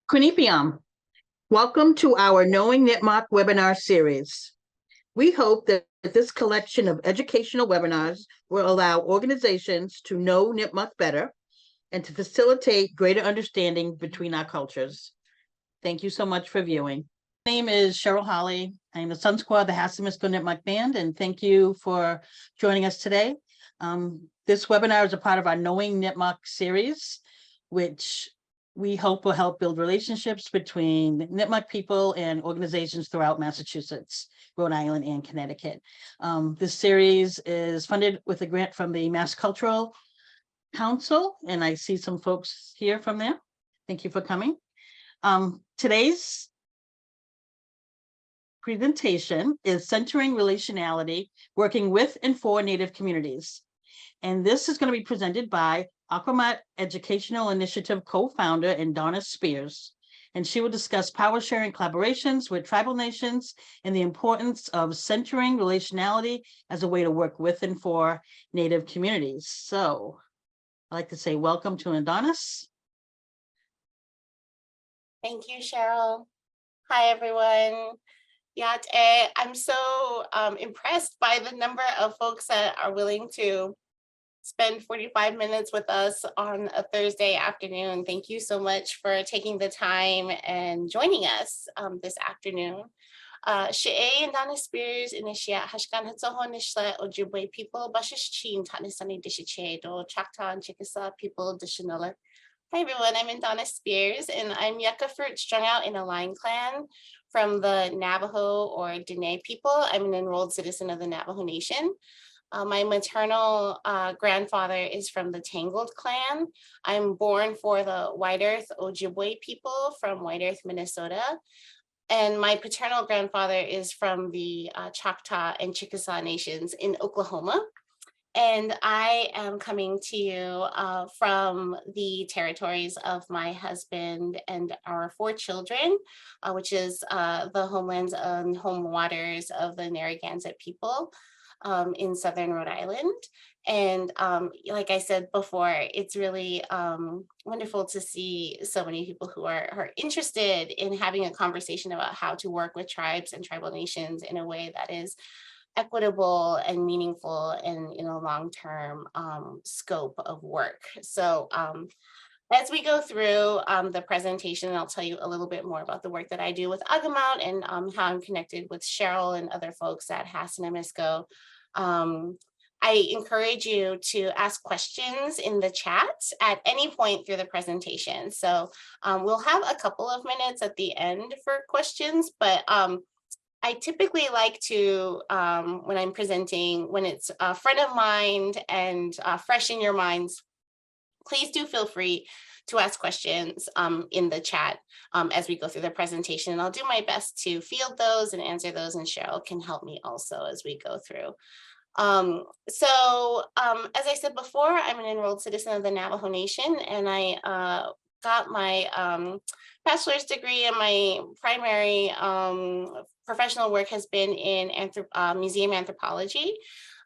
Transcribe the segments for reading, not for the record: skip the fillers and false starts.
Kunipiam, welcome to our Knowing Nipmuc webinar series. We hope that this collection of educational webinars will allow organizations to know Nipmuc better and to facilitate greater understanding between our cultures. Thank you so much for viewing. My name is Cheryl Holly. I'm the Sun Squad of the Hassanamisco Nipmuc Band, and thank you for joining us today. This webinar is a part of our Knowing Nipmuc series, which we hope will help build relationships between Nipmuc people and organizations throughout Massachusetts, Rhode Island, and Connecticut. This series is funded with a grant from the Mass Cultural Council, and I see some folks here from there. Thank you for coming. Today's presentation is Centering Relationality, Working with and for Native Communities. And this is going to be presented by Agamount Educational Initiative co-founder Indonna Spears. And she will discuss power sharing collaborations with tribal nations and the importance of centering relationality as a way to work with and for Native communities. So I'd like to say welcome to Indonna. Thank you, Cheryl. Hi, everyone. I'm so impressed by the number of folks that are willing to spend 45 minutes with us on a Thursday afternoon. Thank you so much for taking the time and joining us this afternoon. She'e and Donna Spears initiate Hashkan Hatsoho Nishla Ojibwe people, Bashish Chin Tanisani Dishiche, do Choctaw and Chickasaw people, Dishinula. Hi everyone, I'm Indonna Spears and I'm Yucca Fruit strung out in a line clan from the Navajo or Dene people. I'm an enrolled citizen of the Navajo Nation. My maternal grandfather is from the Tangled clan. I'm born for the White Earth Ojibwe people from White Earth, Minnesota. And my paternal grandfather is from the Choctaw and Chickasaw nations in Oklahoma. And I am coming to you from the territories of my husband and our 4 children, which is the homelands and home waters of the Narragansett people in Southern Rhode Island. And like I said before, it's really wonderful to see so many people who are interested in having a conversation about how to work with tribes and tribal nations in a way that is equitable and meaningful and in a long-term scope of work. So as we go through the presentation, I'll tell you a little bit more about the work that I do with Agamount and how I'm connected with Cheryl and other folks at Hassanamisco. I encourage you to ask questions in the chat at any point through the presentation. So we'll have a couple of minutes at the end for questions, but I typically like to, when I'm presenting, when it's front of mind and fresh in your minds, please do feel free to ask questions in the chat as we go through the presentation. And I'll do my best to field those and answer those, and Cheryl can help me also as we go through. As I said before, I'm an enrolled citizen of the Navajo Nation, and I got my bachelor's degree, and my primary professional work has been in museum anthropology.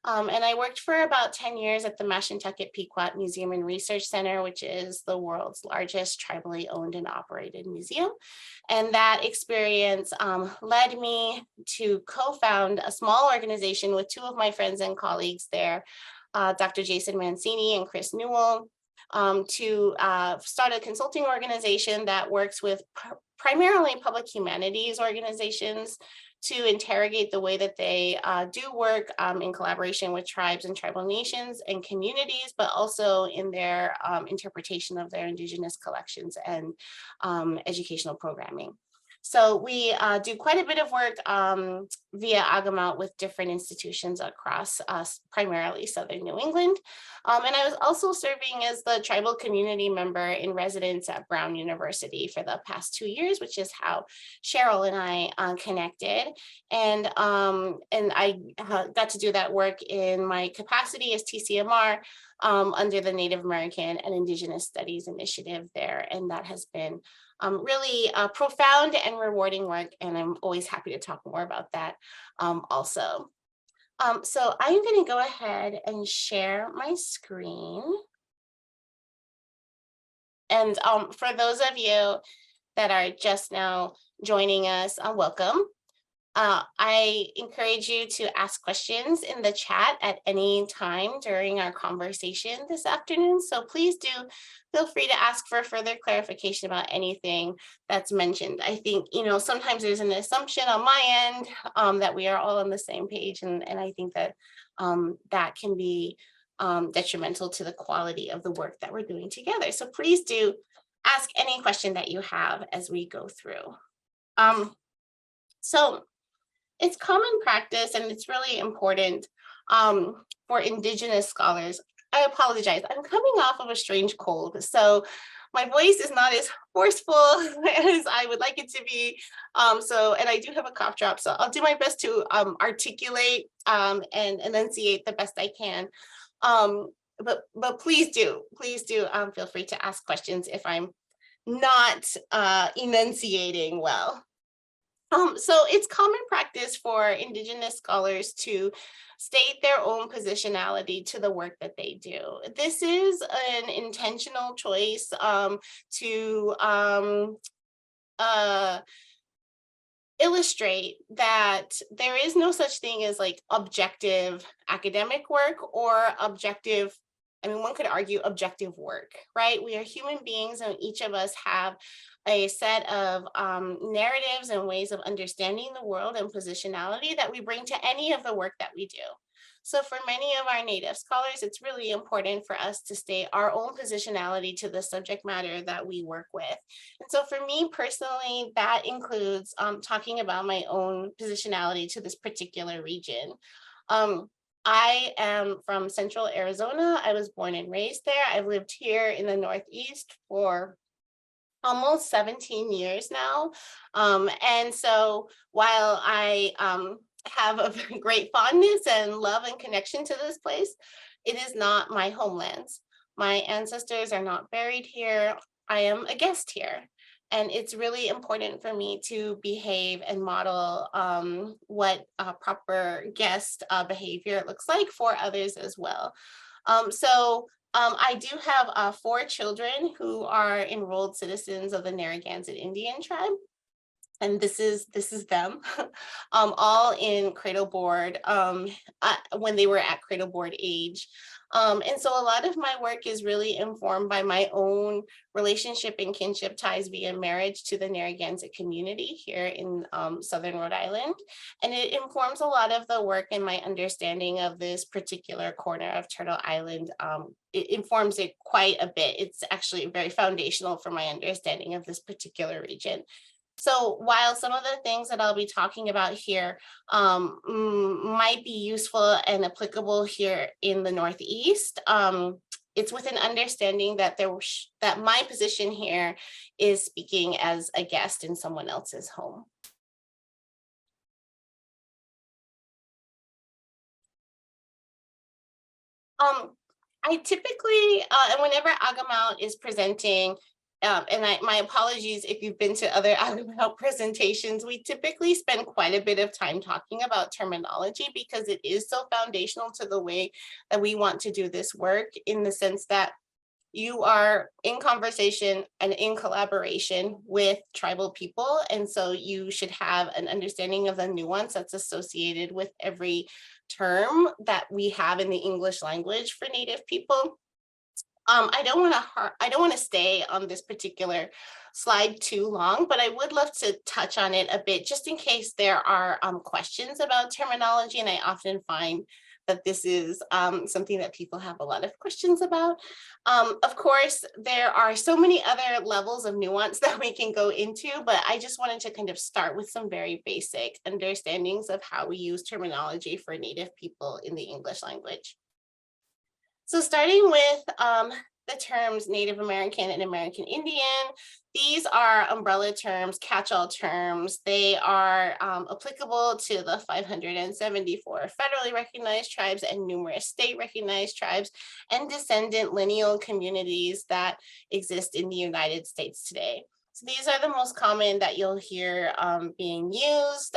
And I worked for about 10 years at the Mashantucket Pequot Museum and Research Center, which is the world's largest tribally owned and operated museum. And that experience led me to co-found a small organization with 2 of my friends and colleagues there, Dr. Jason Mancini and Chris Newell, to start a consulting organization that works with primarily public humanities organizations to interrogate the way that they do work in collaboration with tribes and tribal nations and communities, but also in their interpretation of their Indigenous collections and educational programming. So we do quite a bit of work via Agamount with different institutions across primarily Southern New England. And I was also serving as the tribal community member in residence at Brown University for the past 2 years, which is how Cheryl and I connected. And I got to do that work in my capacity as TCMR under the Native American and Indigenous Studies Initiative there. And that has been really profound and rewarding work, and I'm always happy to talk more about that also. So I'm going to go ahead and share my screen. And for those of you that are just now joining us, welcome. I encourage you to ask questions in the chat at any time during our conversation this afternoon. So please do feel free to ask for further clarification about anything that's mentioned. I think, sometimes there's an assumption on my end that we are all on the same page. And I think that that can be detrimental to the quality of the work that we're doing together. So please do ask any question that you have as we go through. So it's common practice, and it's really important for Indigenous scholars. I apologize, I'm coming off of a strange cold, so my voice is not as forceful as I would like it to be. And I do have a cough drop, so I'll do my best to articulate and enunciate the best I can. But please do feel free to ask questions if I'm not enunciating well. So it's common practice for Indigenous scholars to state their own positionality to the work that they do. This is an intentional choice to illustrate that there is no such thing as like objective academic work or objective, one could argue objective work, right? We are human beings, and each of us have a set of narratives and ways of understanding the world and positionality that we bring to any of the work that we do. So for many of our Native scholars, it's really important for us to state our own positionality to the subject matter that we work with. And so for me personally, that includes talking about my own positionality to this particular region. I am from Central Arizona. I was born and raised there. I've lived here in the Northeast for almost 17 years now. And so while I have a very great fondness and love and connection to this place, it is not my homeland. My ancestors are not buried here. I am a guest here. And it's really important for me to behave and model what proper guest behavior looks like for others as well. I do have 4 children who are enrolled citizens of the Narragansett Indian tribe. And this is them, all in cradle board when they were at cradle board age. And so a lot of my work is really informed by my own relationship and kinship ties via marriage to the Narragansett community here in Southern Rhode Island. And it informs a lot of the work and my understanding of this particular corner of Turtle Island. It informs it quite a bit. It's actually very foundational for my understanding of this particular region. So while some of the things that I'll be talking about here might be useful and applicable here in the Northeast, it's with an understanding that that my position here is speaking as a guest in someone else's home. I typically, and whenever Agamount is presenting, my apologies if you've been to other Agamount presentations, we typically spend quite a bit of time talking about terminology because it is so foundational to the way that we want to do this work, in the sense that you are in conversation and in collaboration with tribal people. And so you should have an understanding of the nuance that's associated with every term that we have in the English language for Native people. I don't want to stay on this particular slide too long, but I would love to touch on it a bit just in case there are questions about terminology. And I often find that this is something that people have a lot of questions about. Of course, there are so many other levels of nuance that we can go into, but I just wanted to kind of start with some very basic understandings of how we use terminology for Native people in the English language. So starting with the terms Native American and American Indian, these are umbrella terms, catch-all terms. They are applicable to the 574 federally recognized tribes and numerous state recognized tribes and descendant lineal communities that exist in the United States today. So these are the most common that you'll hear being used.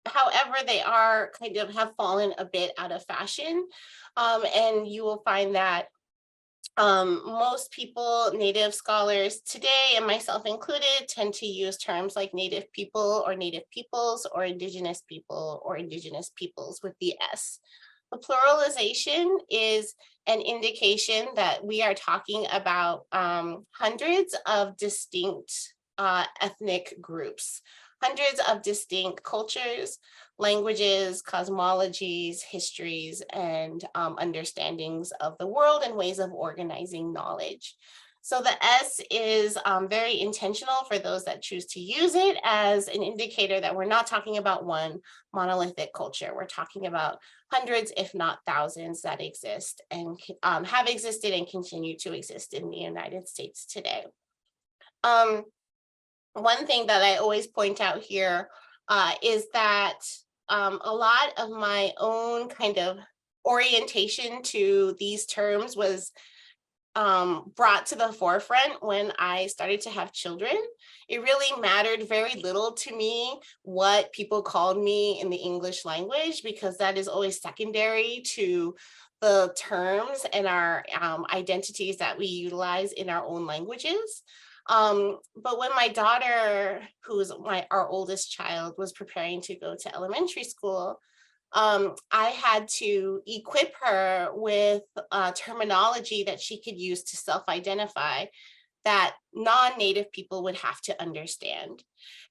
However, they are kind of have fallen a bit out of fashion. And you will find that Most people, Native scholars today, and myself included, tend to use terms like Native people or Native peoples or Indigenous people or Indigenous peoples with the S. The pluralization is an indication that we are talking about hundreds of distinct ethnic groups, hundreds of distinct cultures, languages, cosmologies, histories, and understandings of the world and ways of organizing knowledge. So the S is very intentional for those that choose to use it as an indicator that we're not talking about one monolithic culture. We're talking about hundreds, if not thousands, that exist and have existed and continue to exist in the United States today. One thing that I always point out here is that a lot of my own kind of orientation to these terms was brought to the forefront when I started to have children. It really mattered very little to me what people called me in the English language, because that is always secondary to the terms and our identities that we utilize in our own languages. But when my daughter, who's our oldest child, was preparing to go to elementary school, I had to equip her with terminology that she could use to self-identify that non-Native people would have to understand.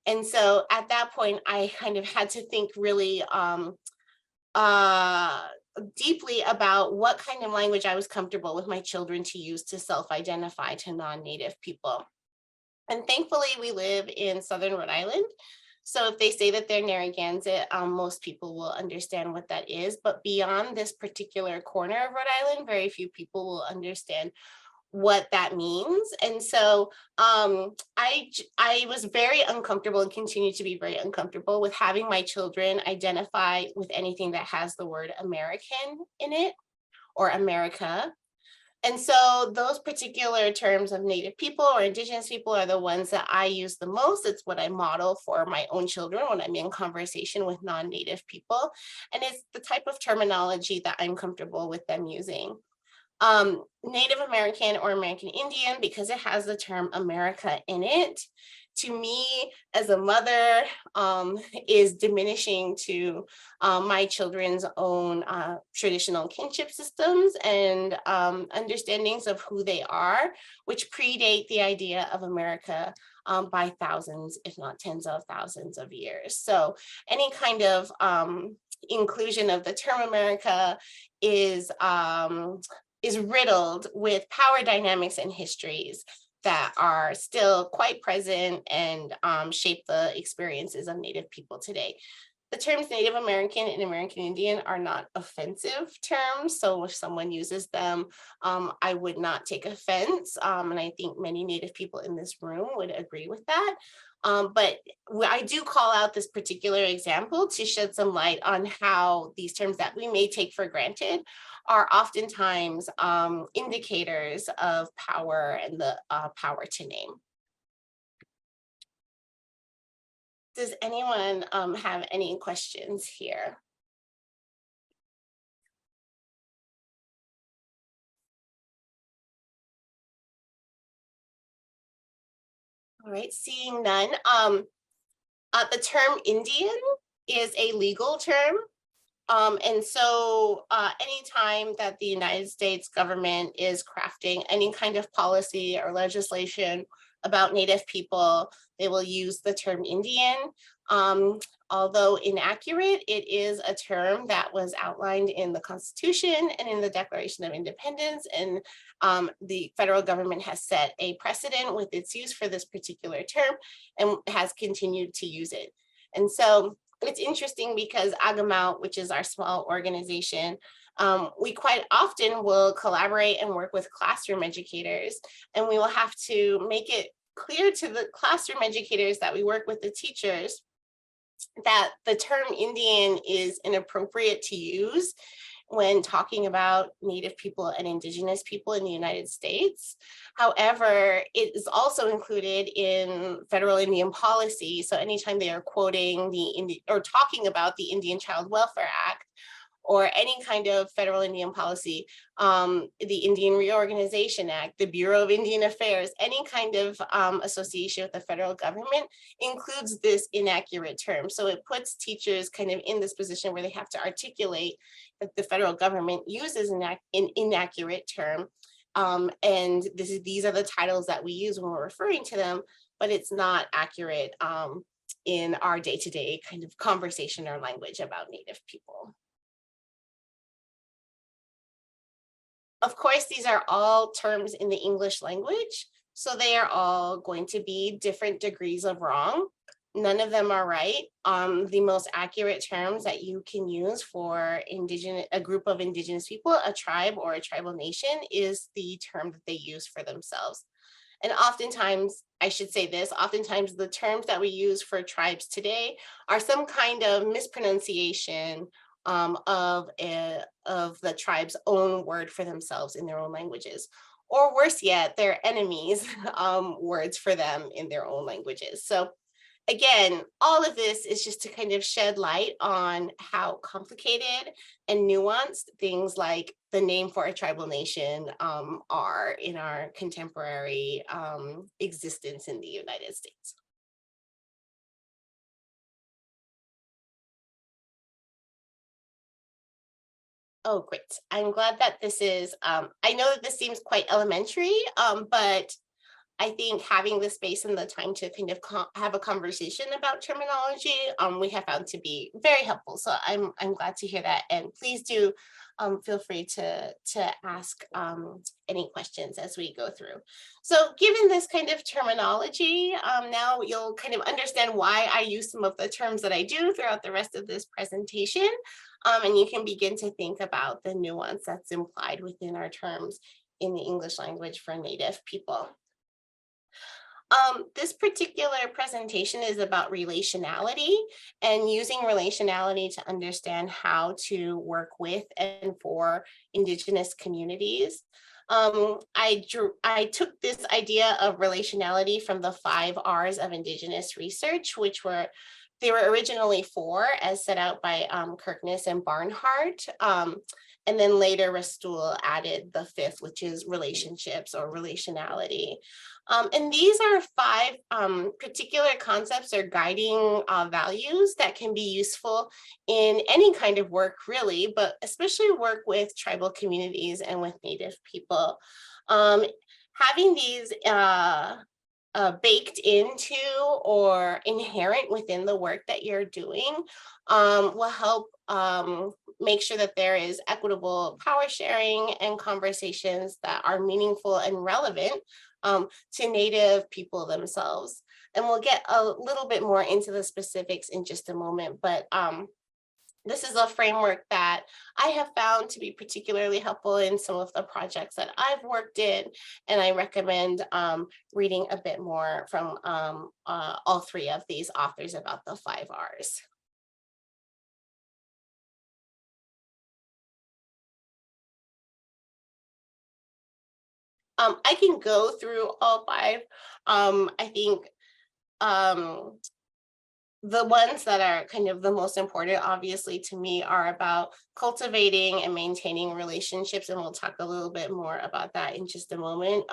And so at that point, I kind of had to think really deeply about what kind of language I was comfortable with my children to use to self-identify to non-Native people. And thankfully, we live in Southern Rhode Island. So if they say that they're Narragansett, most people will understand what that is. But beyond this particular corner of Rhode Island, very few people will understand what that means. And so I was very uncomfortable and continue to be very uncomfortable with having my children identify with anything that has the word American in it or America. And so those particular terms of Native people or Indigenous people are the ones that I use the most. It's what I model for my own children when I'm in conversation with non-Native people. And it's the type of terminology that I'm comfortable with them using. Native American or American Indian, because it has the term America in it, to me as a mother is diminishing to my children's own traditional kinship systems and understandings of who they are, which predate the idea of America by thousands, if not tens of thousands of years. So any kind of inclusion of the term America is riddled with power dynamics and histories that are still quite present and shape the experiences of Native people today. The terms Native American and American Indian are not offensive terms. So if someone uses them, I would not take offense. And I think many Native people in this room would agree with that. But I do call out this particular example to shed some light on how these terms that we may take for granted are oftentimes indicators of power and the power to name. Does anyone have any questions here? All right, seeing none. The term Indian is a legal term. And so anytime that the United States government is crafting any kind of policy or legislation about Native people, they will use the term Indian. Although inaccurate, it is a term that was outlined in the Constitution and in the Declaration of Independence, and the federal government has set a precedent with its use for this particular term and has continued to use it. And so it's interesting because Agamount, which is our small organization, we quite often will collaborate and work with classroom educators, and we will have to make it clear to the classroom educators that we work with the teachers that the term Indian is inappropriate to use when talking about Native people and Indigenous people in the United States. However, it is also included in federal Indian policy. So anytime they are quoting or talking about the Indian Child Welfare Act, or any kind of federal Indian policy, the Indian Reorganization Act, the Bureau of Indian Affairs, any kind of association with the federal government includes this inaccurate term. So it puts teachers kind of in this position where they have to articulate that the federal government uses an inaccurate term. And these are the titles that we use when we're referring to them, but it's not accurate in our day-to-day kind of conversation or language about Native people. Of course, these are all terms in the English language, so they are all going to be different degrees of wrong. None of them are right. The most accurate terms that you can use for a group of Indigenous people, a tribe or a tribal nation, is the term that they use for themselves. And oftentimes, I should say this, oftentimes the terms that we use for tribes today are some kind of mispronunciation of the tribe's own word for themselves in their own languages. Or worse yet, their enemies' words for them in their own languages. So again, all of this is just to kind of shed light on how complicated and nuanced things like the name for a tribal nation are in our contemporary existence in the United States. Oh, great. I'm glad that this is, I know that this seems quite elementary, but I think having the space and the time to kind of have a conversation about terminology, we have found to be very helpful. So I'm glad to hear that. And please do feel free to ask any questions as we go through. So given this kind of terminology, now you'll kind of understand why I use some of the terms that I do throughout the rest of this presentation. And you can begin to think about the nuance that's implied within our terms in the English language for Native people. This particular presentation is about relationality and using relationality to understand how to work with and for Indigenous communities. I took this idea of relationality from the 5 R's of Indigenous research, which were originally 4 as set out by Kirkness and Barnhart. And then later Rastool added the 5th, which is relationships or relationality. And these are 5 particular concepts or guiding values that can be useful in any kind of work, really, but especially work with tribal communities and with Native people. Having these baked into or inherent within the work that you're doing will help make sure that there is equitable power sharing and conversations that are meaningful and relevant to Native people themselves. And we'll get a little bit more into the specifics in just a moment, but this is a framework that I have found to be particularly helpful in some of the projects that I've worked in, and I recommend reading a bit more from all 3 of these authors about the 5 R's. I can go through all 5. I think the ones that are kind of the most important, obviously, to me are about cultivating and maintaining relationships. And we'll talk a little bit more about that in just a moment,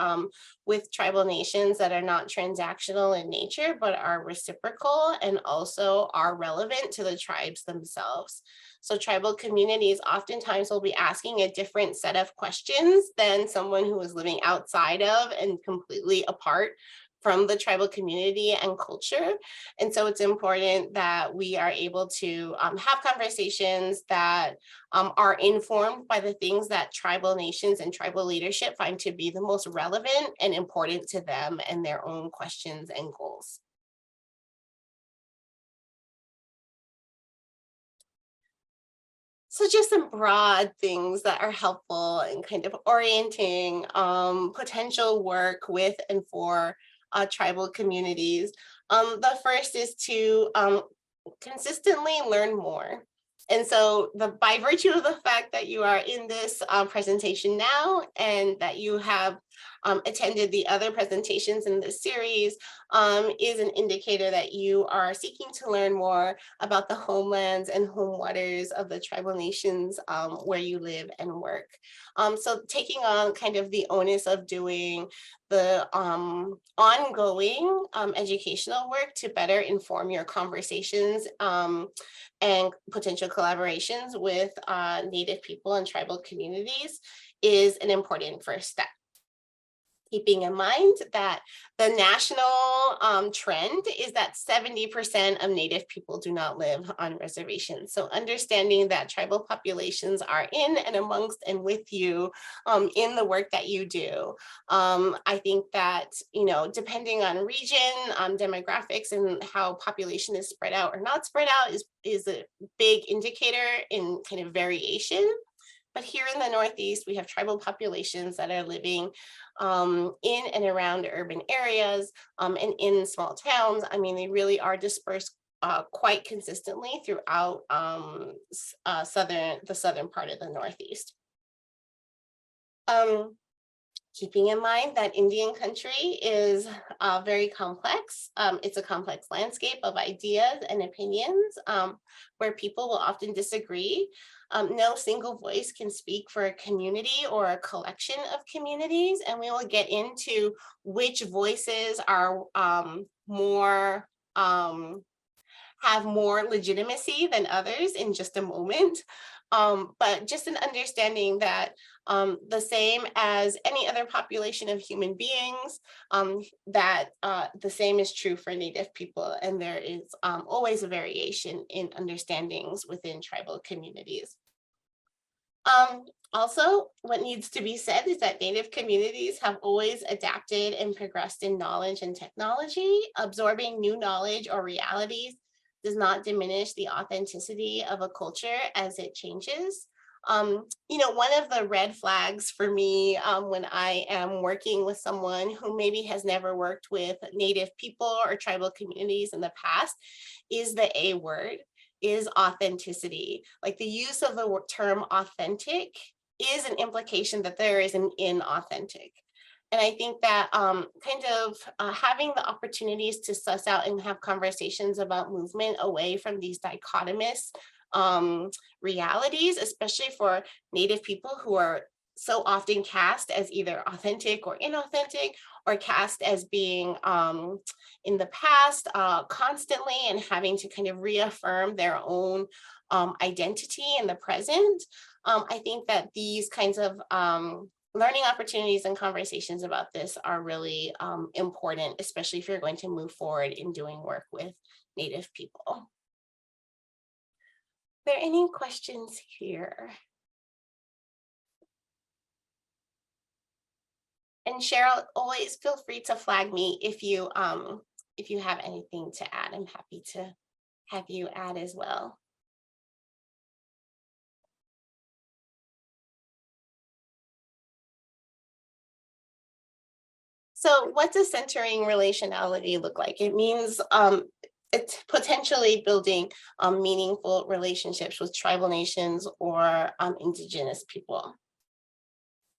with tribal nations that are not transactional in nature, but are reciprocal and also are relevant to the tribes themselves. So tribal communities oftentimes will be asking a different set of questions than someone who is living outside of and completely apart from the tribal community and culture. And so it's important that we are able to have conversations that are informed by the things that tribal nations and tribal leadership find to be the most relevant and important to them and their own questions and goals. So just some broad things that are helpful in kind of orienting potential work with and for tribal communities. The first is to consistently learn more. And so by virtue of the fact that you are in this presentation now and that you have attended the other presentations in this series is an indicator that you are seeking to learn more about the homelands and home waters of the tribal nations where you live and work. So taking on kind of the onus of doing the ongoing educational work to better inform your conversations and potential collaborations with Native people and tribal communities is an important first step. Keeping in mind that the national trend is that 70% of Native people do not live on reservations. So understanding that tribal populations are in and amongst and with you in the work that you do. I think that, you know, depending on region, demographics, and how population is spread out or not spread out is a big indicator in kind of variation. But here in the Northeast, we have tribal populations that are living in and around urban areas and in small towns. I mean, they really are dispersed quite consistently throughout the southern part of the Northeast. Keeping in mind that Indian country is very complex. It's a complex landscape of ideas and opinions where people will often disagree. No single voice can speak for a community or a collection of communities, and we will get into which voices are have more legitimacy than others in just a moment. But just an understanding that the same as any other population of human beings, that the same is true for Native people, and there is always a variation in understandings within tribal communities. Also, what needs to be said is that Native communities have always adapted and progressed in knowledge and technology. Absorbing new knowledge or realities does not diminish the authenticity of a culture as it changes. You know, one of the red flags for me when I am working with someone who maybe has never worked with Native people or tribal communities in the past is the A word, is authenticity. Like the use of the term authentic is an implication that there is an inauthentic. And I think that having the opportunities to suss out and have conversations about movement away from these dichotomous realities, especially for Native people who are so often cast as either authentic or inauthentic, or cast as being in the past constantly and having to kind of reaffirm their own identity in the present. I think that these kinds of learning opportunities and conversations about this are really important, especially if you're going to move forward in doing work with Native people. Are there any questions here? And Cheryl, always feel free to flag me if you have anything to add. I'm happy to have you add as well. So what does centering relationality look like? It means it's potentially building meaningful relationships with tribal nations or Indigenous people.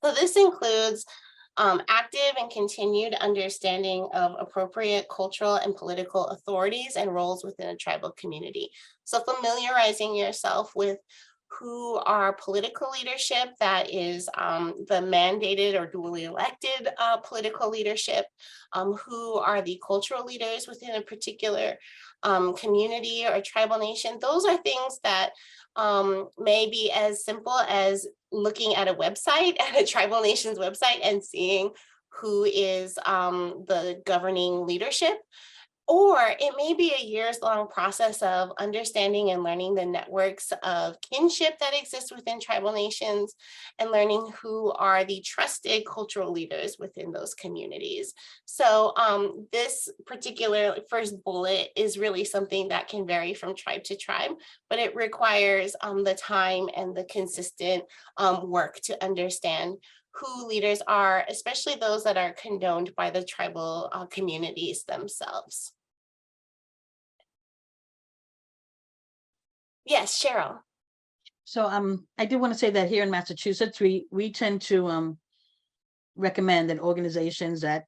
So this includes active and continued understanding of appropriate cultural and political authorities and roles within a tribal community. So familiarizing yourself with who are political leadership that is the mandated or duly elected political leadership, who are the cultural leaders within a particular community or tribal nation. Those are things that may be as simple as looking at a website, at a tribal nation's website, and seeing who is the governing leadership. Or it may be a years-long process of understanding and learning the networks of kinship that exist within tribal nations and learning who are the trusted cultural leaders within those communities. So this particular first bullet is really something that can vary from tribe to tribe, but it requires the time and the consistent work to understand who leaders are, especially those that are condoned by the tribal communities themselves. Yes, Cheryl. So I did want to say that here in Massachusetts, we tend to recommend that organizations that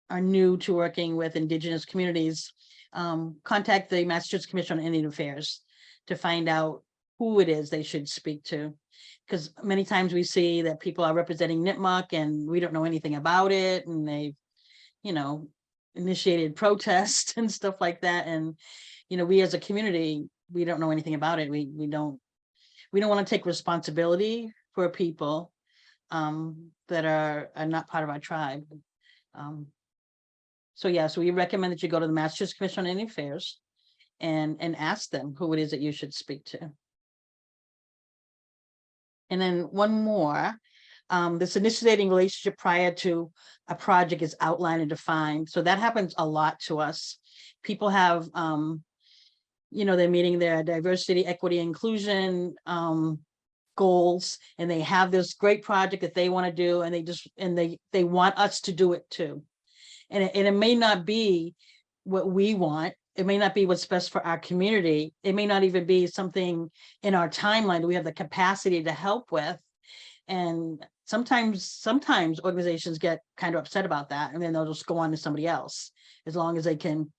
are new to working with Indigenous communities contact the Massachusetts Commission on Indian Affairs to find out who it is they should speak to. Because many times we see that people are representing NITMK and we don't know anything about it, and they've, initiated protests and stuff like that. And, we as a community, we don't know anything about it. We don't want to take responsibility for people that are not part of our tribe. So we recommend that you go to the Massachusetts Commission on Indian Affairs and ask them who it is that you should speak to. And then one more, this initiating relationship prior to a project is outlined and defined. So that happens a lot to us. People have, they're meeting their diversity, equity, inclusion goals, and they have this great project that they want to do, and they want us to do it too. And it may not be what we want. It may not be what's best for our community. It may not even be something in our timeline that we have the capacity to help with. And sometimes organizations get kind of upset about that, and then they'll just go on to somebody else as long as they can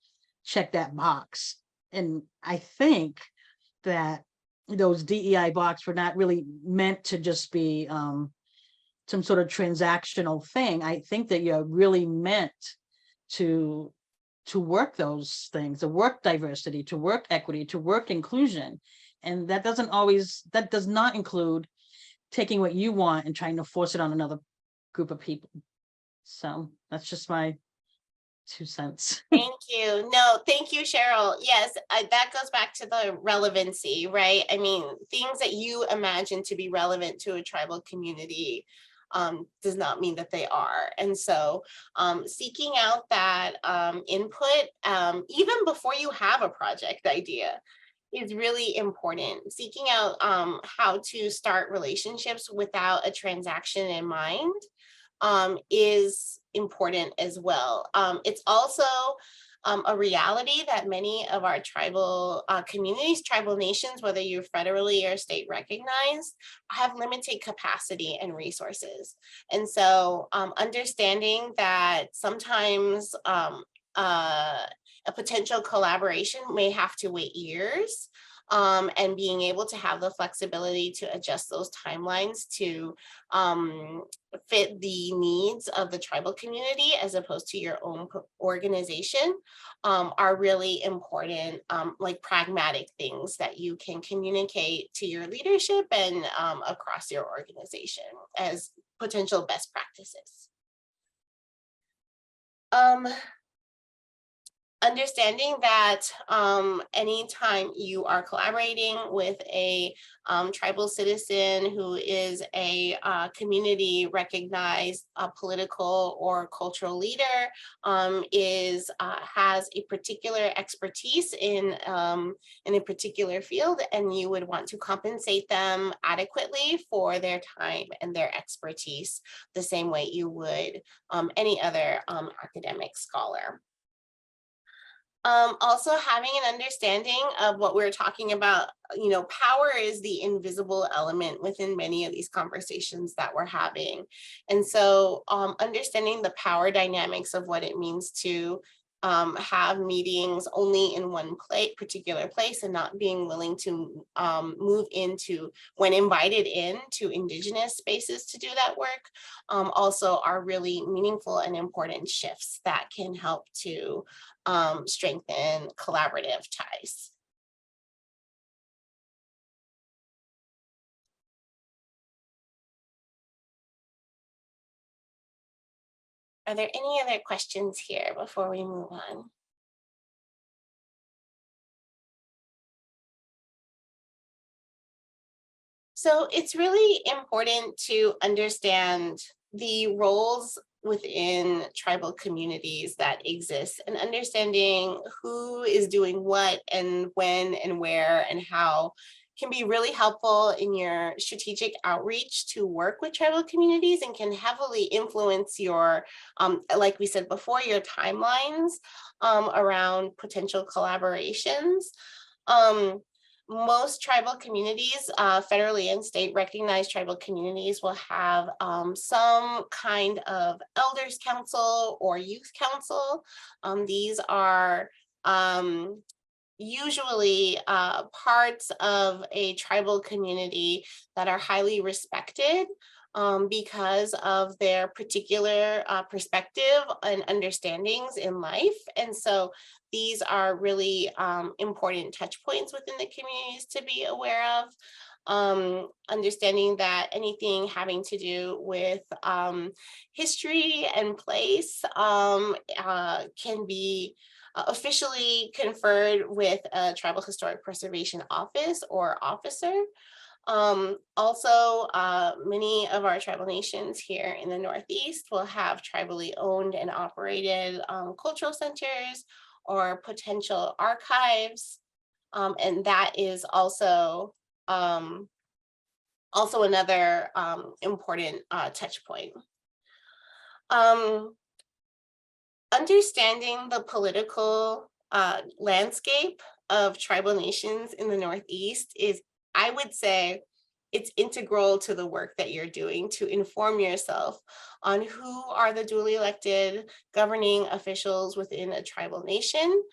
check that box. And I think that those DEI box were not really meant to just be some sort of transactional thing. I think that you're really meant to work those things, to work diversity, to work equity, to work inclusion. And that does not include taking what you want and trying to force it on another group of people. So that's just my 2 cents. Thank you. No, thank you, Cheryl. Yes, that goes back to the relevancy, right? I mean, things that you imagine to be relevant to a tribal community does not mean that they are. And so seeking out that input, even before you have a project idea, is really important. Seeking out how to start relationships without a transaction in mind is important as well. It's also a reality that many of our tribal communities, tribal nations, whether you're federally or state recognized, have limited capacity and resources. And so understanding that sometimes a potential collaboration may have to wait years, and being able to have the flexibility to adjust those timelines to fit the needs of the tribal community as opposed to your own organization are really important, like pragmatic things that you can communicate to your leadership and across your organization as potential best practices. Understanding that anytime you are collaborating with a tribal citizen who is a community recognized political or cultural leader has a particular expertise in a particular field, and you would want to compensate them adequately for their time and their expertise the same way you would any other academic scholar. Also having an understanding of what we're talking about, power is the invisible element within many of these conversations that we're having. And so understanding the power dynamics of what it means to have meetings only in one particular place, and not being willing to move into, when invited in, to Indigenous spaces to do that work, also are really meaningful and important shifts that can help to strengthen collaborative ties. Are there any other questions here before we move on? So it's really important to understand the roles within tribal communities that exist, and understanding who is doing what and when and where and how can be really helpful in your strategic outreach to work with tribal communities, and can heavily influence your, like we said before, your timelines around potential collaborations. most tribal communities, federally and state recognized tribal communities, will have some kind of elders council or youth council. These are usually parts of a tribal community that are highly respected because of their particular perspective and understandings in life. And so these are really important touch points within the communities to be aware of. Understanding that anything having to do with history and place can be officially conferred with a tribal historic preservation office or officer. Also, many of our tribal nations here in the Northeast will have tribally owned and operated cultural centers or potential archives. And that is also another important touch point. Understanding the political landscape of tribal nations in the Northeast is, I would say, it's integral to the work that you're doing to inform yourself on who are the duly elected governing officials within a tribal nation,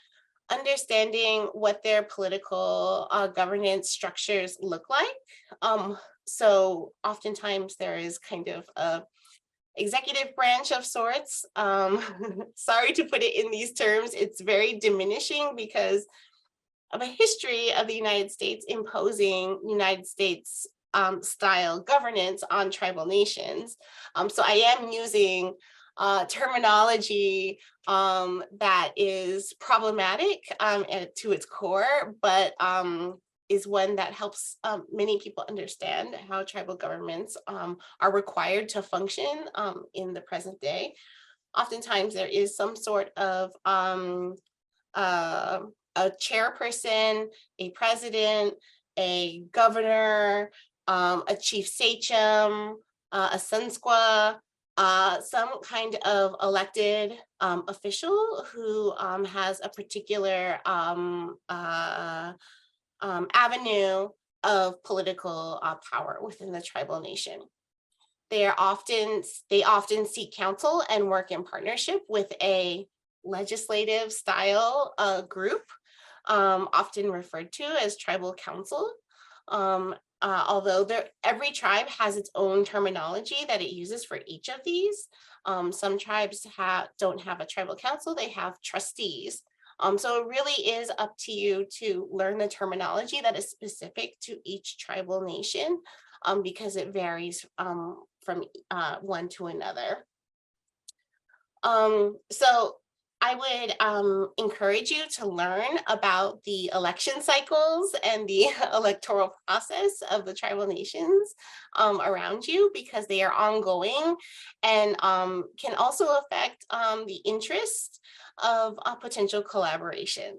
understanding what their political governance structures look like. So oftentimes there is kind of a executive branch of sorts. Sorry to put it in these terms, it's very diminishing because of a history of the United States imposing United States style governance on tribal nations. So I am using terminology that is problematic to its core, but is one that helps many people understand how tribal governments are required to function in the present day. Oftentimes there is some sort of a chairperson, a president, a governor, a chief sachem, a sunsqua, some kind of elected official who has a particular avenue of political power within the tribal nation. They often seek counsel and work in partnership with a legislative style group, often referred to as tribal council. Although every tribe has its own terminology that it uses for each of these. Some tribes don't have a tribal council, they have trustees. So it really is up to you to learn the terminology that is specific to each tribal nation because it varies from one to another. So I would encourage you to learn about the election cycles and the electoral process of the tribal nations around you because they are ongoing and can also affect the interest of potential collaboration.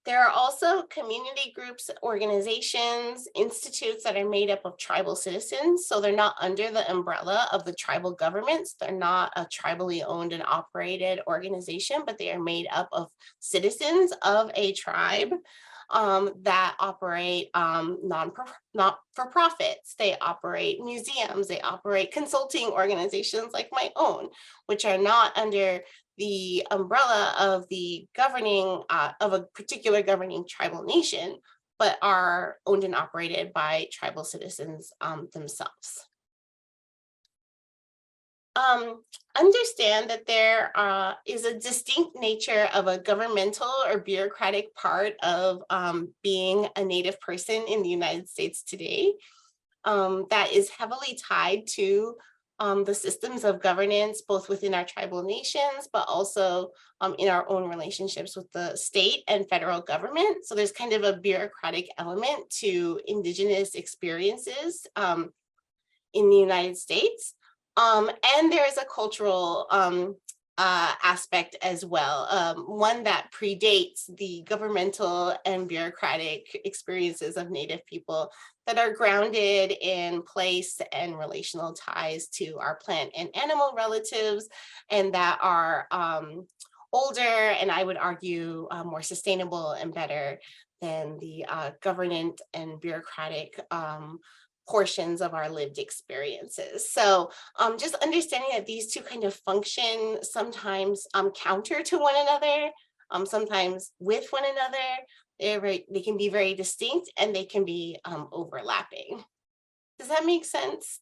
There are also community groups, organizations, institutes that are made up of tribal citizens. So they're not under the umbrella of the tribal governments. They're not a tribally owned and operated organization, but they are made up of citizens of a tribe that operate not for profits. They operate museums, they operate consulting organizations like my own, which are not under the umbrella of the governing of a particular governing tribal nation, but are owned and operated by tribal citizens themselves. Understand that there is a distinct nature of a governmental or bureaucratic part of being a Native person in the United States today that is heavily tied to the systems of governance, both within our tribal nations, but also in our own relationships with the state and federal government. So there's kind of a bureaucratic element to Indigenous experiences in the United States. And there is a cultural aspect as well, one that predates the governmental and bureaucratic experiences of Native people that are grounded in place and relational ties to our plant and animal relatives, and that are older, and I would argue more sustainable and better than the governance and bureaucratic portions of our lived experiences. So just understanding that these two kind of function sometimes counter to one another, sometimes with one another. They can be very distinct and they can be overlapping. Does that make sense?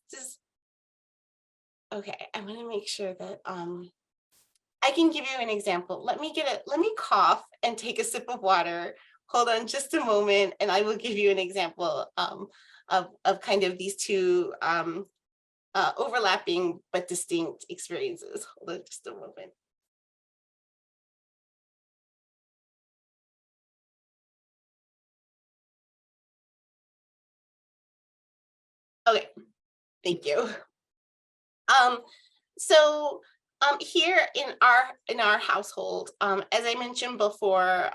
Okay, I'm gonna make sure that I can give you an example. Let me cough and take a sip of water. Hold on just a moment, and I will give you an example of kind of these two overlapping but distinct experiences. Hold on just a moment. Okay, thank you. So here in our household, as I mentioned before,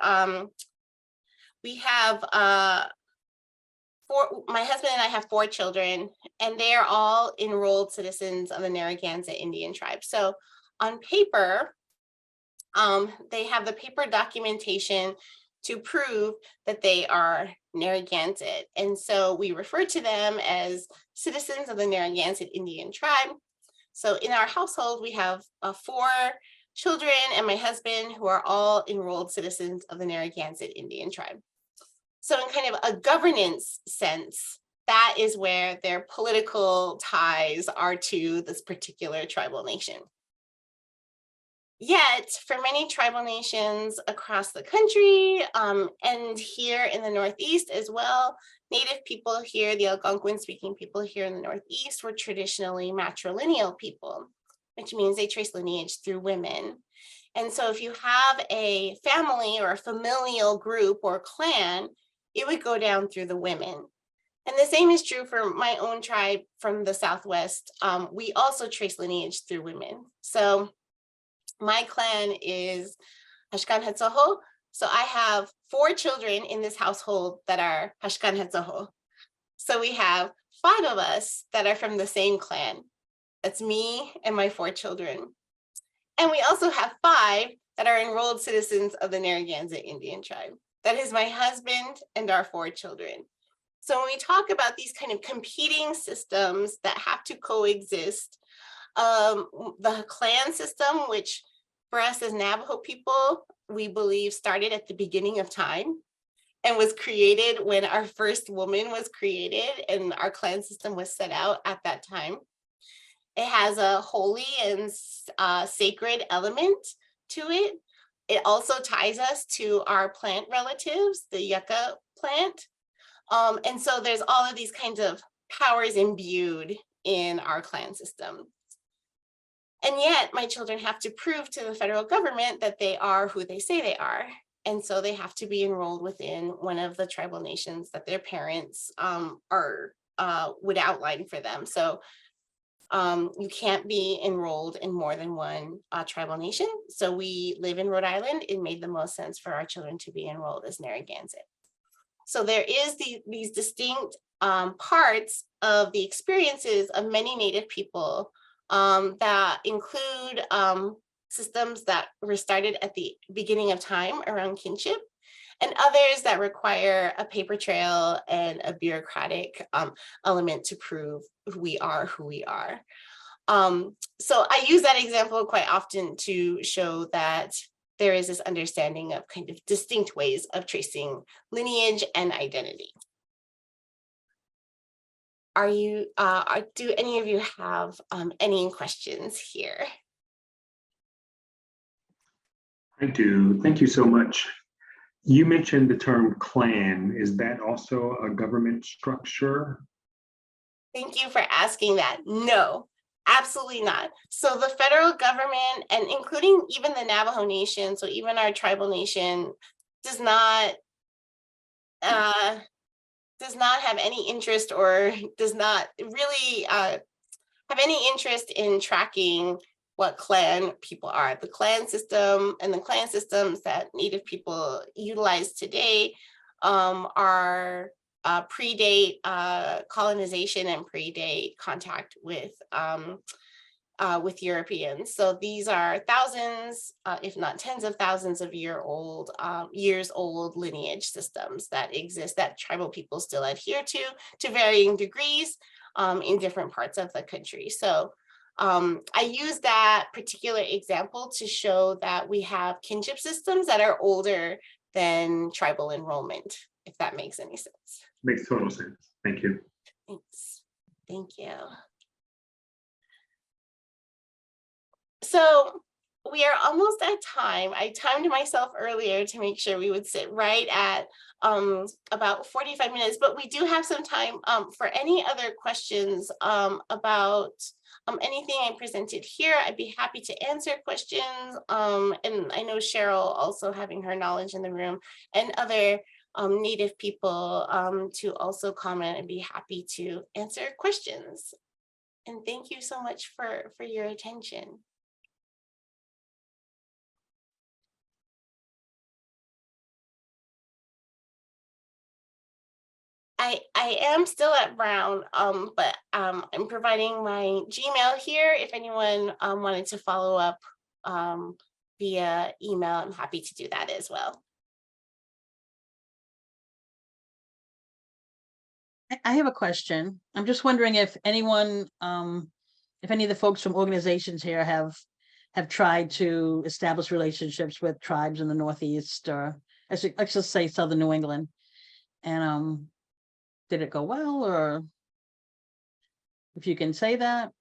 we have my husband and I have 4 children, and they are all enrolled citizens of the Narragansett Indian tribe. So on paper, they have the paper documentation to prove that they are Narragansett. And so we refer to them as citizens of the Narragansett Indian tribe. So in our household, we have 4 children and my husband who are all enrolled citizens of the Narragansett Indian tribe. So in kind of a governance sense, that is where their political ties are to this particular tribal nation. Yet, for many tribal nations across the country and here in the Northeast as well, Native people here, the Algonquin-speaking people here in the Northeast, were traditionally matrilineal people, which means they trace lineage through women. And so if you have a family or a familial group or clan, it would go down through the women. And the same is true for my own tribe from the Southwest. We also trace lineage through women. So my clan is Hashkan-Hetzoho. So I have 4 children in this household that are Hashkan-Hetzoho. So we have 5 of us that are from the same clan. That's me and my 4 children. And we also have 5 that are enrolled citizens of the Narragansett Indian tribe. That is my husband and our 4 children. So when we talk about these kind of competing systems that have to coexist, the clan system, which for us as Navajo people, we believe started at the beginning of time and was created when our first woman was created and our clan system was set out at that time. It has a holy and sacred element to it. It also ties us to our plant relatives, the yucca plant. And so there's all of these kinds of powers imbued in our clan system. And yet my children have to prove to the federal government that they are who they say they are. And so they have to be enrolled within one of the tribal nations that their parents would outline for them. So you can't be enrolled in more than one tribal nation. So we live in Rhode Island. It made the most sense for our children to be enrolled as Narragansett. So there is these distinct parts of the experiences of many Native people that include systems that were started at the beginning of time around kinship, and others that require a paper trail and a bureaucratic element to prove who we are. So I use that example quite often to show that there is this understanding of kind of distinct ways of tracing lineage and identity. Do any of you have any questions here? I do. Thank you so much. You mentioned the term clan. Is that also a government structure? Thank you for asking that. No, absolutely not. So the federal government, and including even the Navajo Nation, so even our tribal nation, does not have any interest or does not really have any interest in tracking what clan people are. The clan system and the clan systems that Native people utilize today are predate colonization and predate contact with with Europeans. So these are thousands, if not tens of thousands of years old lineage systems that exist that tribal people still adhere to varying degrees in different parts of the country. So I use that particular example to show that we have kinship systems that are older than tribal enrollment, if that makes any sense. Makes total sense. Thank you. Thanks. Thank you. So we are almost at time. I timed myself earlier to make sure we would sit right at about 45 minutes, but we do have some time for any other questions about anything I presented here. I'd be happy to answer questions. And I know Cheryl also having her knowledge in the room and other Native people to also comment and be happy to answer questions. And thank you so much for your attention. I am still at Brown, but I'm providing my Gmail here. If anyone wanted to follow up via email, I'm happy to do that as well. I have a question. I'm just wondering if anyone, if any of the folks from organizations here have tried to establish relationships with tribes in the Northeast, or let's just say Southern New England, and did it go well, or if you can say that?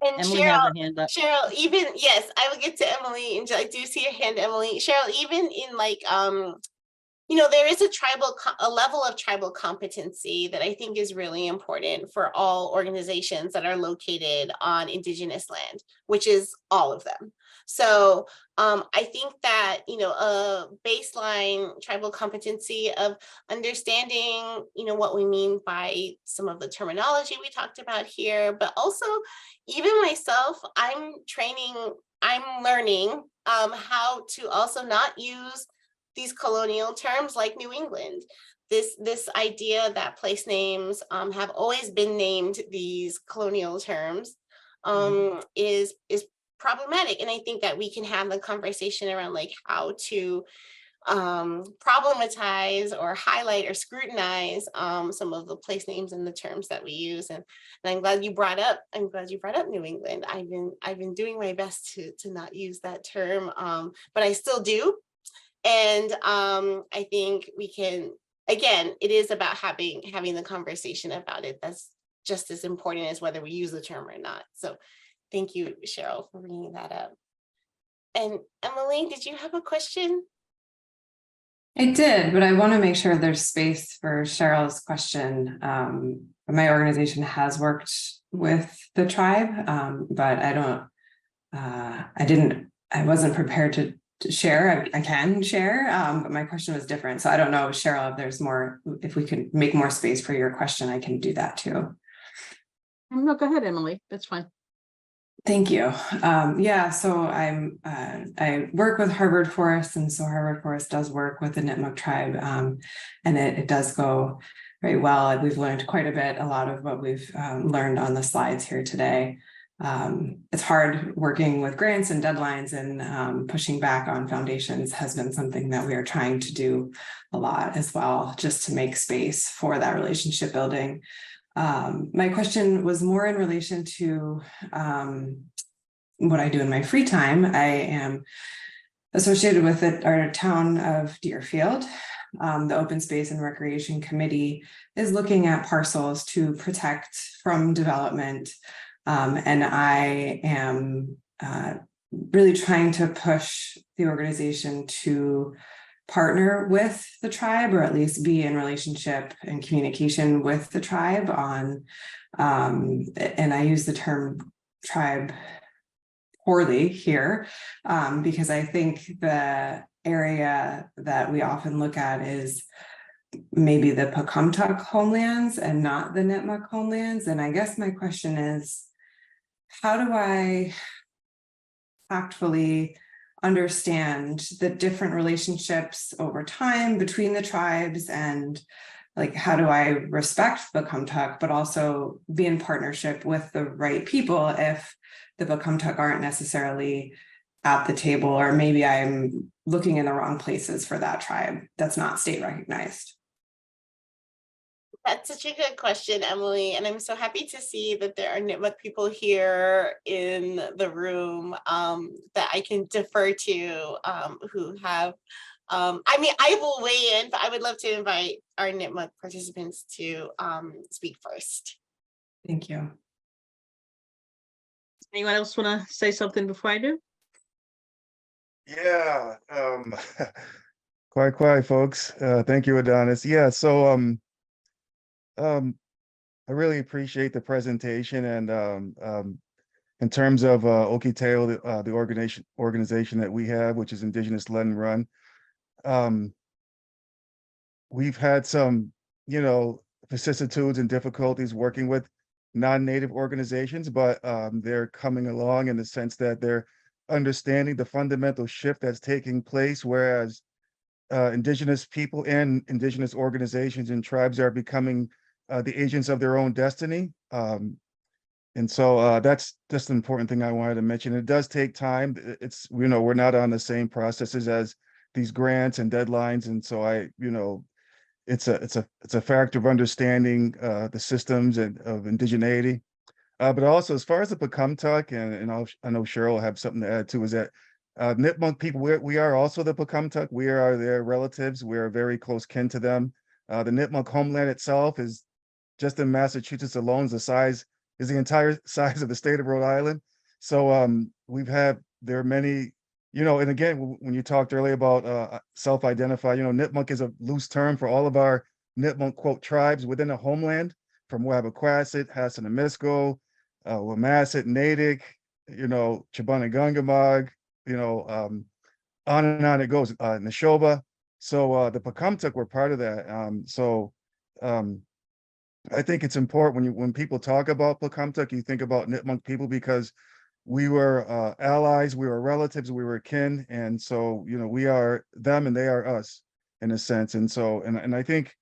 And Emily has her hand up. Cheryl, even, yes, I will get to Emily, and I do see your hand, Emily. Cheryl, even in like, you know, there is a level of tribal competency that I think is really important for all organizations that are located on Indigenous land, which is all of them. So I think that, you know, a baseline tribal competency of understanding, you know, what we mean by some of the terminology we talked about here, but also even myself, I'm learning how to also not use these colonial terms like New England. This idea that place names have always been named these colonial terms is problematic. And I think that we can have the conversation around like how to problematize or highlight or scrutinize some of the place names and the terms that we use. And I'm glad you brought up New England. I've been doing my best to not use that term, but I still do. And I think we can, again, it is about having the conversation about it. That's just as important as whether we use the term or not. So thank you, Cheryl, for bringing that up. And Emily, did you have a question? I did, but I want to make sure there's space for Cheryl's question. My organization has worked with the tribe, but I wasn't prepared to share. I can share, but my question was different. So I don't know, Cheryl, if there's more, if we could make more space for your question, I can do that too. No, go ahead, Emily. That's fine. Thank you. Yeah, so I work with Harvard Forest, and so Harvard Forest does work with the Nipmuc tribe, and it does go very well. We've learned quite a lot of what we've learned on the slides here today. It's hard working with grants and deadlines, and pushing back on foundations has been something that we are trying to do a lot as well, just to make space for that relationship building. My question was more in relation to what I do in my free time. I am associated with our town of Deerfield. The Open Space and Recreation Committee is looking at parcels to protect from development. And I am really trying to push the organization to partner with the tribe, or at least be in relationship and communication with the tribe on, and I use the term tribe poorly here, because I think the area that we often look at is maybe the Pocumtuck homelands and not the Nipmuc homelands. And I guess my question is, how do I tactfully understand the different relationships over time between the tribes, and like, how do I respect Bekumtuk, but also be in partnership with the right people if the Bekumtuk aren't necessarily at the table, or maybe I'm looking in the wrong places for that tribe that's not state recognized? That's such a good question, Emily, and I'm so happy to see that there are Nipmuc people here in the room that I can defer to, who have, I mean, I will weigh in, but I would love to invite our Nipmuc participants to speak first. Thank you. Anyone else want to say something before I do? Yeah, quiet, folks. Thank you, Adonis. Yeah, so I really appreciate the presentation, and in terms of Okiteo, the organization that we have, which is Indigenous led and run. We've had some, vicissitudes and difficulties working with non-native organizations, but they're coming along in the sense that they're understanding the fundamental shift that's taking place, whereas Indigenous people and Indigenous organizations and tribes are becoming the agents of their own destiny. And so that's just an important thing I wanted to mention. It does take time. It's, we're not on the same processes as these grants and deadlines. And so it's a factor of understanding the systems and of indigeneity. But also, as far as the Bekumtuk, and I know Cheryl will have something to add too, is that Nipmuc people, we are also the Bekumtuk. We are their relatives. We are very close kin to them. The Nipmuc homeland itself is just in Massachusetts alone, is the entire size of the state of Rhode Island. So there are many, and again, when you talked earlier about self-identify, Nipmuc is a loose term for all of our Nipmuc quote tribes within the homeland, from Wabaquasit, Hassanamisco, Wamasset, Natick, Chibunagungumog, on and on it goes, Neshoba. So the Bekumtuk were part of that. I think it's important when people talk about Bekumtuk, you think about Nipmuc people, because we were allies, we were relatives, we were kin, and so we are them and they are us in a sense. And so and I think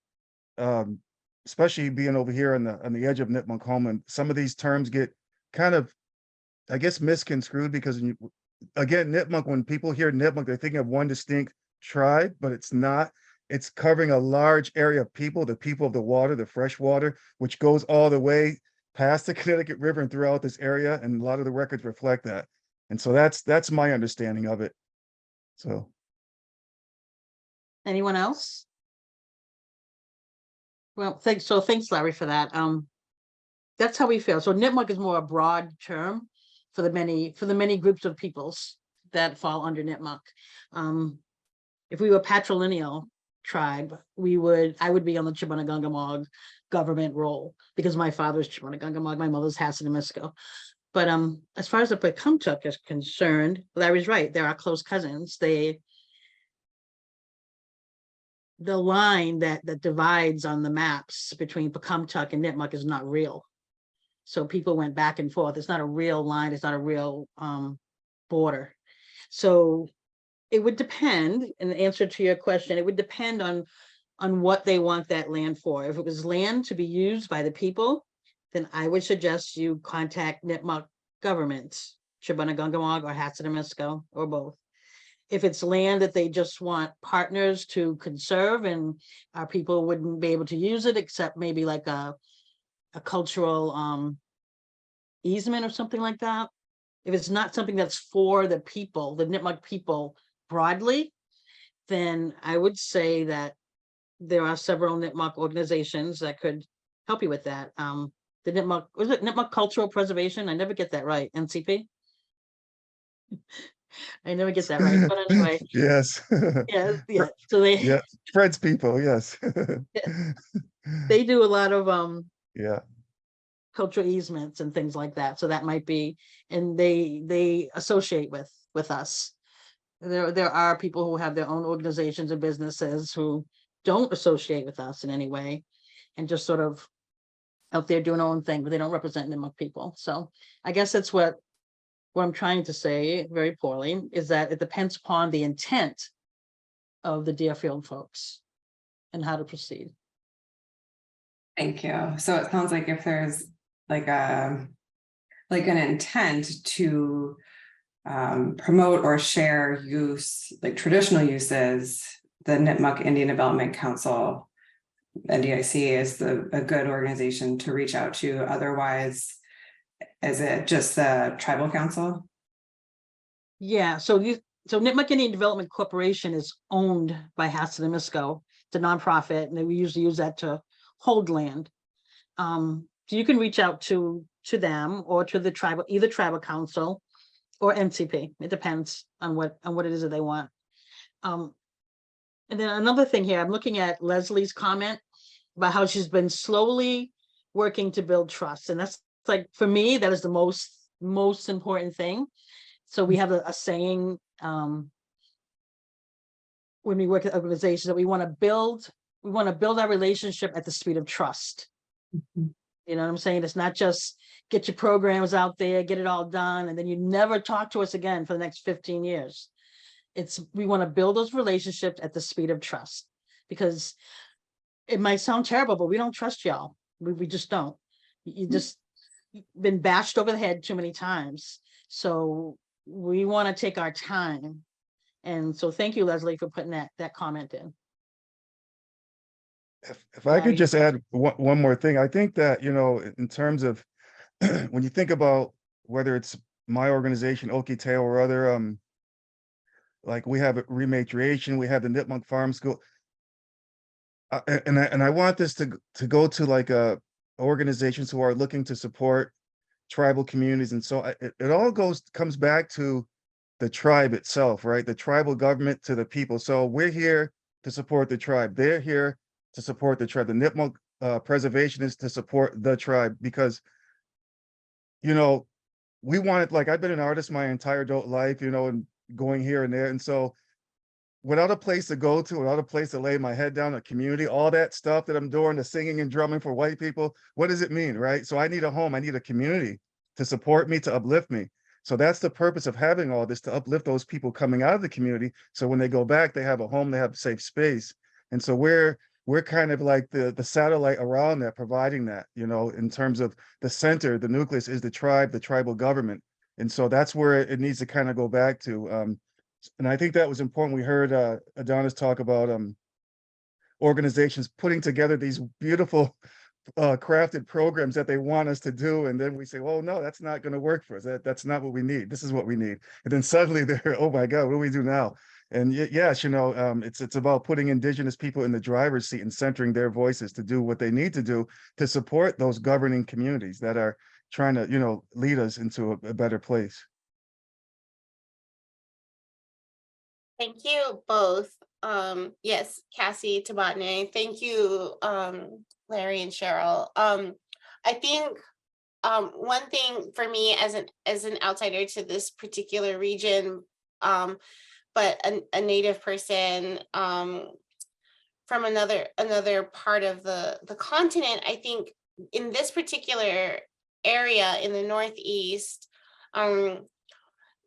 especially being over here on the edge of Nipmuc homeland, some of these terms get kind of, I guess, misconstrued, because again, Nipmuc, when people hear Nipmuc, they're thinking of one distinct tribe, but it's not. It's covering a large area of people, the people of the water, the fresh water, which goes all the way past the Connecticut River and throughout this area. And a lot of the records reflect that. And so that's my understanding of it. So. Anyone else? Well, thanks, Larry, for that. That's how we feel. So Nipmuc is more a broad term for the many groups of peoples that fall under Nipmuc. If we were patrilineal tribe, I would be on the Chibunagungumog government role, because my father's Chibunagungumog, my mother's Hassanamisco. But as far as the Bekumtuk is concerned, Larry's right. They're our close cousins. The line that divides on the maps between Bekumtuk and Nipmuc is not real. So people went back and forth. It's not a real line. It's not a real border. So it would depend, in answer to your question, it would depend on what they want that land for. If it was land to be used by the people, then I would suggest you contact Nipmuc government, Chibunagungumog or Hassanamisco, or both. If it's land that they just want partners to conserve, and our people wouldn't be able to use it except maybe like a cultural easement or something like that. If it's not something that's for the people, the Nipmuc people broadly, then I would say that there are several Nipmuc organizations that could help you with that. The Nipmuc, was it Nipmuc Cultural Preservation? I never get that right. NCP? I never get that right, but anyway. Yes. Yeah. So yeah, Fred's people, yes. They do a lot of yeah, cultural easements and things like that. So that might be, and they associate with us. There are people who have their own organizations and businesses who don't associate with us in any way, and just sort of out there doing their own thing, but they don't represent Nipmuc people. So I guess that's what I'm trying to say, very poorly, is that it depends upon the intent of the Deerfield folks and how to proceed. Thank you. So it sounds like if there's like an intent to promote or share use, like traditional uses, the Nipmuc Indian Development Council, NDIC, is a good organization to reach out to. Otherwise, is it just the tribal council? Yeah, so Nipmuc Indian Development Corporation is owned by Hassanamisco. It's a nonprofit, and we usually use that to hold land. So you can reach out to them or to the either tribal council or NCP. It depends on what it is that they want. And then another thing here, I'm looking at Leslie's comment about how she's been slowly working to build trust, and that's like, for me, that is the most important thing. So we have a saying when we work at organizations that we want to build our relationship at the speed of trust. Mm-hmm. You know what I'm saying? It's not just get your programs out there, get it all done, and then you never talk to us again for the next 15 years. We want to build those relationships at the speed of trust, because it might sound terrible, but we don't trust y'all. We just don't. You just been bashed over the head too many times. So we want to take our time. And so thank you, Leslie, for putting that comment in. If I could just add one more thing, I think that, you know, in terms of when you think about whether it's my organization, Okiteo, or other, like we have rematriation, we have the Nipmuc Farm School, and I want this to go to like organizations who are looking to support tribal communities, and so it all comes back to the tribe itself, right? The tribal government to the people. So we're here to support the tribe. They're here to support the tribe. The Nipmuc preservation is to support the tribe, because, you know, we wanted, like, I've been an artist my entire adult life, you know, and going here and there. And so without a place to go to, without a place to lay my head down, a community, all that stuff that I'm doing, the singing and drumming for white people, what does it mean, right? So I need a home, I need a community to support me, to uplift me. So that's the purpose of having all this, to uplift those people coming out of the community. So when they go back, they have a home, they have a safe space. And so we're kind of like the satellite around that, providing that, you know, in terms of the center, the nucleus is the tribe, the tribal government. And so that's where it needs to kind of go back to. And I think that was important. We heard Adonis talk about organizations putting together these beautiful crafted programs that they want us to do, and then we say, oh no, that's not going to work for us. That's not what we need. This is what we need. And then suddenly they're, oh my God, what do we do now? And yes, you know, it's about putting Indigenous people in the driver's seat and centering their voices to do what they need to do to support those governing communities that are trying to, you know, lead us into a better place. Thank you both. Yes, Cassie, Tabatne, thank you, Larry and Cheryl. I think one thing for me as an outsider to this particular region, but a Native person from another part of the continent, I think in this particular area in the Northeast,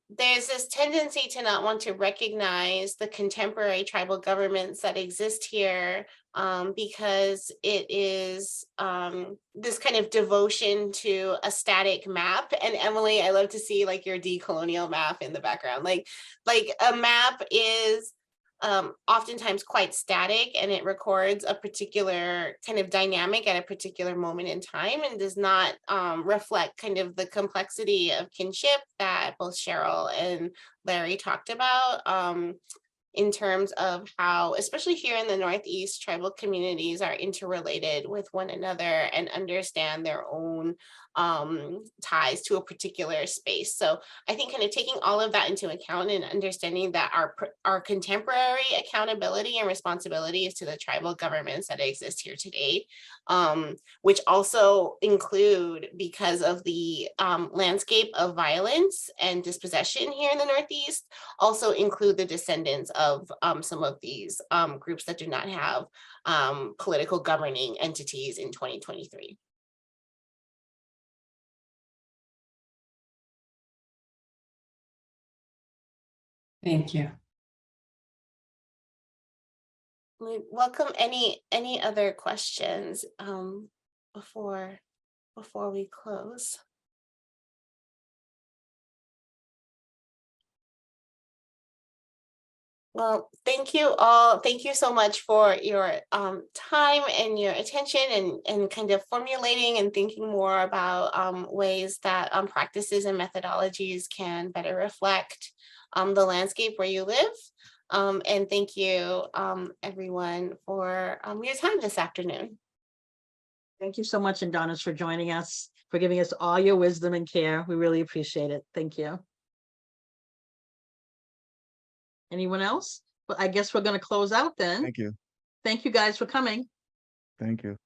there's this tendency to not want to recognize the contemporary tribal governments that exist here, because it is this kind of devotion to a static map. And Emily, I love to see like your decolonial map in the background. Like a map is oftentimes quite static, and it records a particular kind of dynamic at a particular moment in time, and does not reflect kind of the complexity of kinship that both Cheryl and Larry talked about, in terms of how, especially here in the Northeast, tribal communities are interrelated with one another and understand their own ties to a particular space. So I think kind of taking all of that into account and understanding that our contemporary accountability and responsibility is to the tribal governments that exist here today, which also include, because of the landscape of violence and dispossession here in the Northeast, also include the descendants of some of these groups that do not have political governing entities in 2023. Thank you. We welcome any other questions. before we close? Well, thank you all. Thank you so much for your time and your attention and kind of formulating and thinking more about ways that practices and methodologies can better reflect the landscape where you live. And thank you, everyone, for your time this afternoon. Thank you so much, Adonis, for joining us, for giving us all your wisdom and care. We really appreciate it. Thank you. Anyone else? Well, I guess we're going to close out then. Thank you. Thank you guys for coming. Thank you.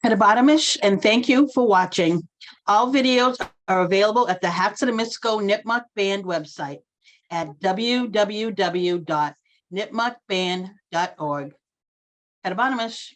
Hassanamisco, and thank you for watching. All videos are available at the Hassanamisco Nipmuc Band website at www.nitmucband.org. Hassanamisco.